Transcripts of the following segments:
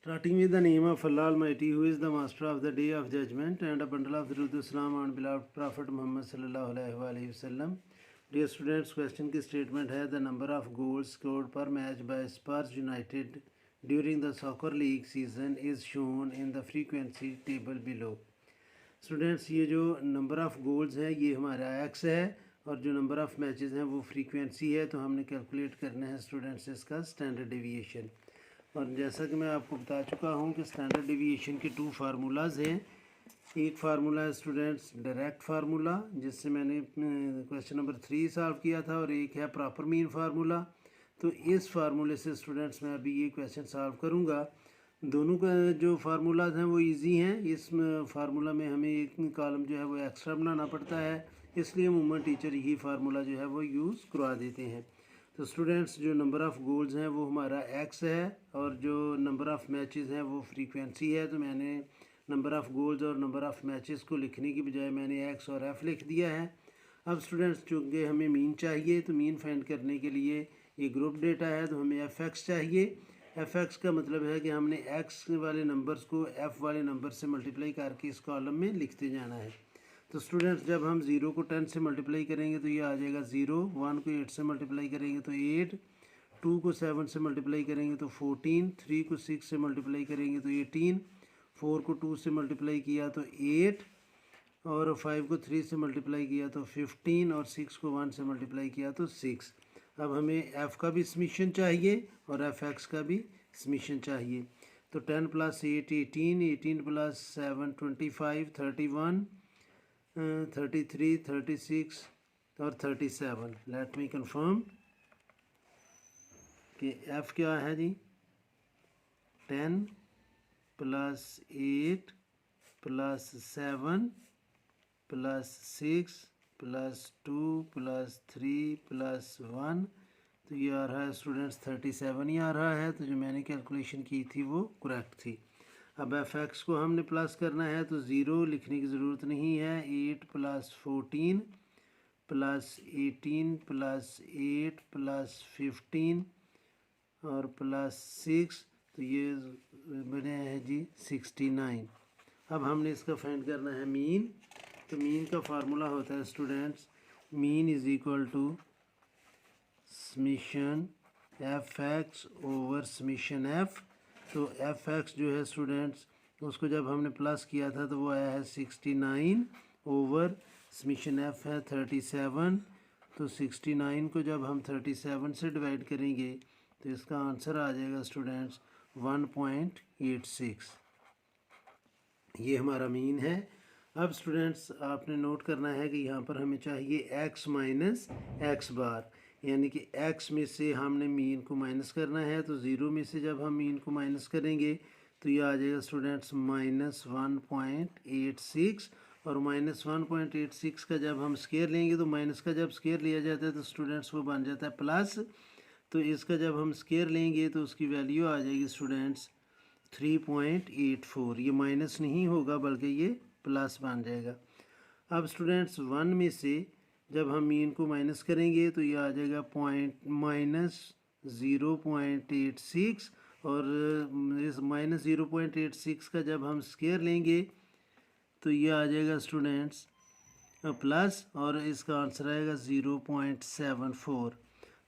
Starting with the name of Allah Almighty, who is the master of the day of judgment, and a bundle of Durud Islam on beloved Prophet Muhammad sallallahu alaihi wasallam. Dear students, question की statement है: the number of goals scored per match by Spurs United during the soccer league season is shown in the frequency table below. Students, ये जो number of goals है ये हमारा x है और जो number of matches हैं वो frequency है, तो हमने calculate करना है students इसका standard deviation. और जैसा कि मैं आपको बता चुका हूँ कि स्टैंडर्ड डेविएशन के 2 फार्मूलाज हैं। एक फार्मूला है स्टूडेंट्स डायरेक्ट फार्मूला, जिससे मैंने क्वेश्चन नंबर 3 सॉल्व किया था, और एक है प्रॉपर मीन फार्मूला। तो इस फार्मूले से स्टूडेंट्स मैं अभी ये क्वेश्चन सॉल्व करूँगा। दोनों का जो फार्मूलाज हैं वो इजी हैं। इस फार्मूला में हमें एक कॉलम जो है वो एक्स्ट्रा बनाना पड़ता है, इसलिए अमूमन टीचर यही फार्मूला जो है वो यूज़ करवा देते हैं। तो स्टूडेंट्स, जो नंबर ऑफ़ गोल्स हैं वो हमारा एक्स है और जो नंबर ऑफ़ मैचेस हैं वो फ्रीक्वेंसी है। तो मैंने नंबर ऑफ़ गोल्स और नंबर ऑफ़ मैचेस को लिखने की बजाय मैंने एक्स और एफ़ लिख दिया है। अब स्टूडेंट्स, चूँकि हमें मीन चाहिए, तो मीन फाइंड करने के लिए ये ग्रुप डेटा है, तो हमें एफ एक्स चाहिए। एफ एक्स का मतलब है कि हमने एक्स वाले नंबर्स को एफ़ वाले नंबर से मल्टीप्लाई करके इस कॉलम में लिखते जाना है। तो स्टूडेंट्स, जब हम 0 को 10 से मल्टीप्लाई करेंगे तो ये आ जाएगा 0, 1 को 8 से मल्टीप्लाई करेंगे तो 8, 2 को 7 से मल्टीप्लाई करेंगे तो 14, 3 को 6 से मल्टीप्लाई करेंगे तो 18, 4 को 2 से मल्टीप्लाई किया तो 8, और 5 को 3 से मल्टीप्लाई किया तो 15, और 6 को 1 से मल्टीप्लाई किया तो 6। अब हमें एफ़ का भी समीशन चाहिए और एफ एक्स का भी समीशन चाहिए। तो 10 + 8 18, 18 + 7 25, 31, 33, 36 और 37। लेट मी कंफर्म कि एफ़ क्या है जी, 10 + 8 + 7 + 6 + 2 + 3 + 1, तो ये आ रहा है स्टूडेंट्स 37 ही आ रहा है। तो जो मैंने कैलकुलेशन की थी वो करेक्ट थी। अब एफ एक्स को हमने प्लस करना है, तो 0 लिखने की ज़रूरत नहीं है। 8 + 14 + 18 + 8 + 15 और +6, तो ये बने हैं जी 69। अब हमने इसका फाइंड करना है मीन। तो मीन का फार्मूला होता है students, mean is equal to summation f x over summation f. तो एफ एक्स जो है स्टूडेंट्स, उसको जब हमने प्लस किया था तो वो आया है 69 ओवर समीशन एफ है 37। तो 69 को जब हम 37 से डिवाइड करेंगे तो इसका आंसर आ जाएगा स्टूडेंट्स 1.86। ये हमारा मीन है। अब स्टूडेंट्स, आपने नोट करना है कि यहाँ पर हमें चाहिए x माइनस एक्स बार, यानी कि x में से हमने मीन को माइनस करना है। तो 0 में से जब हम मीन को माइनस करेंगे तो ये आ जाएगा स्टूडेंट्स -1.86, और -1.86 का जब हम स्केयर लेंगे तो माइनस का जब स्केयर लिया जाता है तो स्टूडेंट्स वो बन जाता है प्लस। तो इसका जब हम स्केयर लेंगे तो उसकी वैल्यू आ जाएगी स्टूडेंट्स 3.84। ये माइनस नहीं होगा बल्कि ये प्लस बन जाएगा। अब स्टूडेंट्स, 1 में से जब हम मीन को माइनस करेंगे तो ये आ जाएगा -0.86, और इस -0.86 का जब हम स्केयर लेंगे तो ये आ जाएगा स्टूडेंट्स प्लस, और इसका आंसर आएगा 0.74।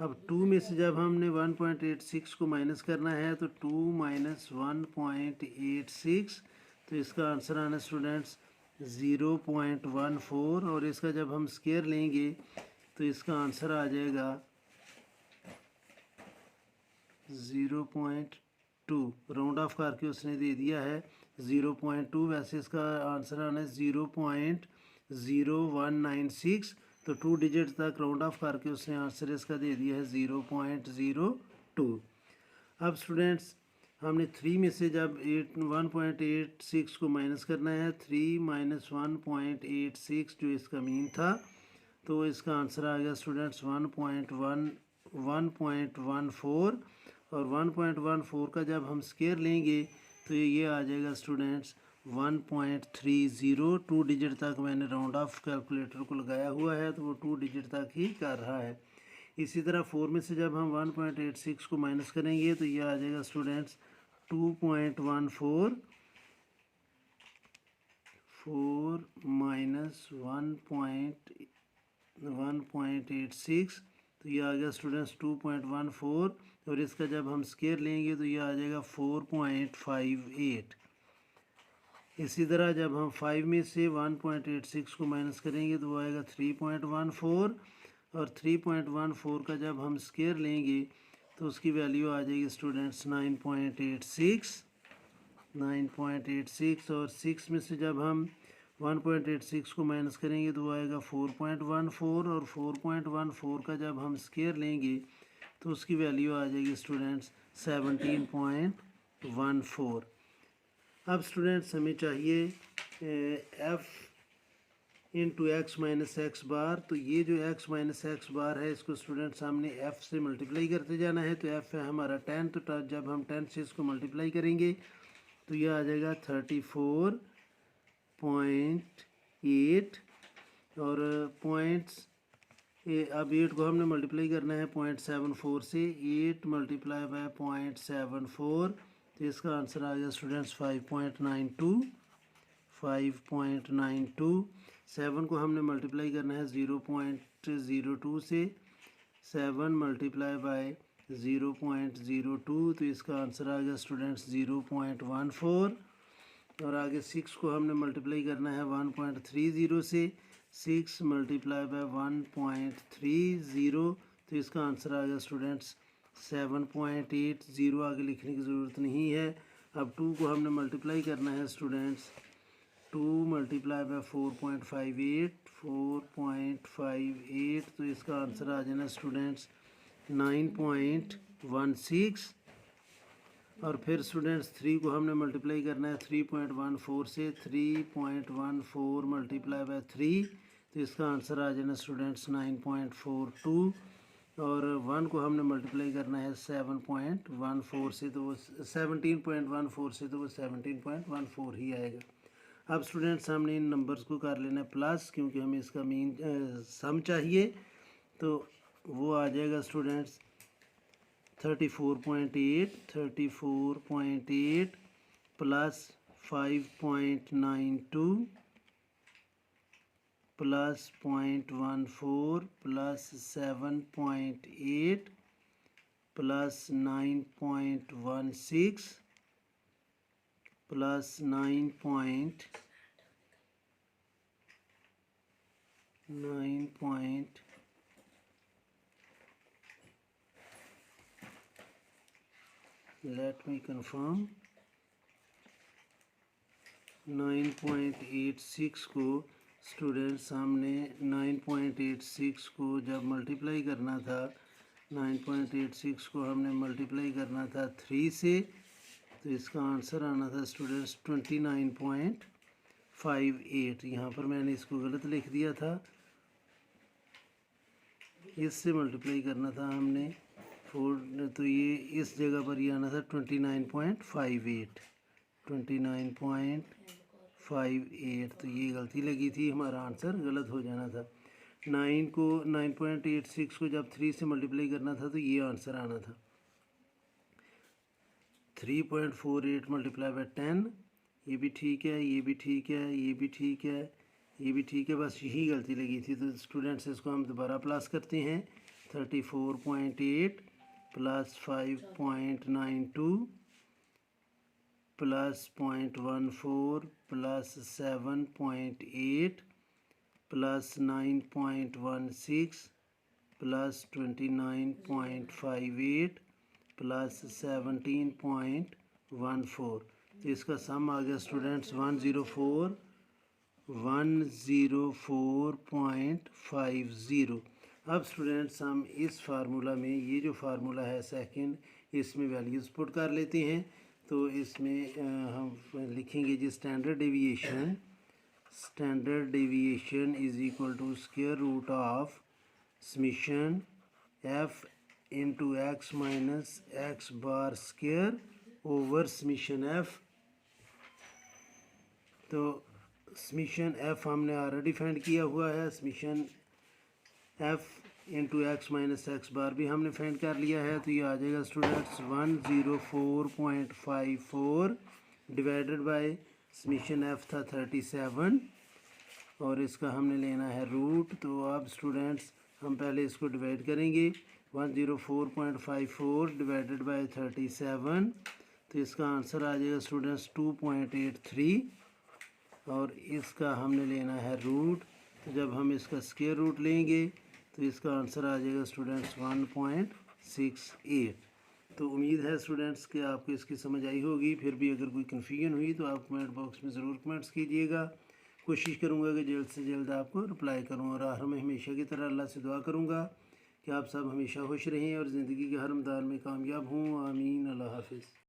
अब 2 में से जब हमने 1.86 को माइनस करना है तो 2 - 1.86, तो इसका आंसर आना स्टूडेंट्स 0.14, और इसका जब हम स्केयर लेंगे तो इसका आंसर आ जाएगा 0.2। राउंड ऑफ करके उसने दे दिया है 0.2, वैसे इसका आंसर आना है 0.0196। तो 2 डिजिट तक राउंड ऑफ करके उसने आंसर इसका दे दिया है 0.02। अब स्टूडेंट्स, हमने 3 में से जब 1.86 को माइनस करना है, 3 - 1.86 जो इसका मीन था, तो इसका आंसर आ गया स्टूडेंट्स 1.14, और 1.14 का जब हम स्केयर लेंगे तो ये आ जाएगा स्टूडेंट्स 1.30। 2 डिजिट तक मैंने राउंड ऑफ कैलकुलेटर को लगाया हुआ है, तो वो 2 डिजिट तक ही कर रहा है। इसी तरह 4 में से जब हम 1.86 को माइनस करेंगे तो ये आ जाएगा स्टूडेंट्स 2.14 4 माइनस 1.86, तो ये आ गया स्टूडेंट्स 2.14, और इसका जब हम स्केयर लेंगे तो ये आ जाएगा 4.58। इसी तरह जब हम 5 में से 1.86 को माइनस करेंगे तो वो आएगा 3.14, और 3.14 का जब हम स्केयर लेंगे तो उसकी वैल्यू आ जाएगी स्टूडेंट्स 9.86, और 6 में से जब हम 1.86 को माइनस करेंगे तो वो आएगा 4.14, और 4.14 का जब हम स्केयर लेंगे तो उसकी वैल्यू आ जाएगी स्टूडेंट्स 17.14। अब स्टूडेंट्स हमें चाहिए f into x minus x bar, तो ये जो x माइनस एक्स बार है इसको स्टूडेंट्स हमने f से मल्टीप्लाई करते जाना है। तो f है हमारा 10, तो जब हम 10 से इसको मल्टीप्लाई करेंगे तो ये आ जाएगा 34.8, और पॉइंट्स अब 8 को हमने मल्टीप्लाई करना है 0.74 से, 8 मल्टीप्लाई बाय 0.74, तो इसका आंसर आ गया स्टूडेंट्स 5.92। 7 को हमने मल्टीप्लाई करना है 0.02 से, 7 मल्टीप्लाई बाय 0.02, तो इसका आंसर आ गया स्टूडेंट्स 0.14, और आगे 6 को हमने मल्टीप्लाई करना है 1.30 से, 6 मल्टीप्लाई बाय 1.30, तो इसका आंसर आ गया स्टूडेंट्स 7.80। आगे लिखने की ज़रूरत नहीं है। अब 2 को हमने मल्टीप्लाई करना है स्टूडेंट्स, 2 मल्टीप्लाई बाय 4.58, तो इसका आंसर आ जाना स्टूडेंट्स 9.16, और फिर स्टूडेंट्स 3 को हमने मल्टीप्लाई करना है 3.14 से, 3.14 मल्टीप्लाई बाय 3, तो इसका आंसर आ जाना स्टूडेंट्स 9.42, और 1 को हमने मल्टीप्लाई करना है 7.14 से, तो वो 17.14 से, तो वो 17.14 ही आएगा। अब स्टूडेंट्स हमने इन नंबर्स को कर लेना है प्लस, क्योंकि हमें इसका मीन सम चाहिए, तो वो आ जाएगा students 34.8 plus 5.92 plus 0.14 plus 7.8 plus 9.16 plus 9. Let me confirm, 9.86 को स्टूडेंट्स हमने 9.86 को जब मल्टीप्लाई करना था, 9.86 को हमने मल्टीप्लाई करना था 3 से, तो इसका आंसर आना था स्टूडेंट्स 29.58। यहाँ पर मैंने इसको गलत लिख दिया था, इससे मल्टीप्लाई करना था हमने 4, तो ये इस जगह पर ये आना था 29.58, 29.58, तो ये गलती लगी थी, हमारा आंसर गलत हो जाना था। 9.86 को जब 3 से मल्टीप्लाई करना था तो ये आंसर आना था 3.48 मल्टीप्लाई बाय 10, ये भी ठीक है, ये भी ठीक है, ये भी ठीक है, ये भी ठीक है, बस यही गलती लगी थी। तो स्टूडेंट्स इसको हम दोबारा प्लस करते हैं, 34.8 plus 5.92 plus 0.14 plus 7.8 plus 9.16 plus 29.58 plus 17.14, तो इसका सम आ गया स्टूडेंट्स 104.50। अब स्टूडेंट्स हम इस फार्मूला में, ये जो फार्मूला है सेकंड, इसमें वैल्यूज़ पुट कर लेते हैं। तो इसमें हम लिखेंगे जी standard deviation is equal to square root of summation f into x minus x bar square over summation f। तो समेशन f हमने ऑलरेडी फाइंड किया हुआ है, summation f into x minus x bar भी हमने फाइंड कर लिया है। तो ये आ जाएगा students 104.54 divided by summation F था 37 और इसका हमने लेना है रूट। तो अब स्टूडेंट्स हम पहले इसको डिवाइड करेंगे 104.54 डिवाइडेड बाय 37, तो इसका आंसर आ जाएगा स्टूडेंट्स 2.83 और इसका हमने लेना है रूट। तो जब हम इसका स्क्वायर रूट लेंगे तो इसका आंसर आ जाएगा स्टूडेंट्स 1.68। तो उम्मीद है स्टूडेंट्स कि आपको इसकी समझ आई होगी। फिर भी अगर कोई कन्फ्यूजन हुई तो आप कमेंट बॉक्स में ज़रूर कमेंट्स कीजिएगा। कोशिश करूँगा कि जल्द से जल्द आपको रिप्लाई करूँ और आखिर में हमेशा की तरह अल्लाह से दुआ करूँगा कि आप सब हमेशा खुश रहें और ज़िंदगी के हर मैदान में कामयाब हों। आमीन। अल्लाह हाफिज़।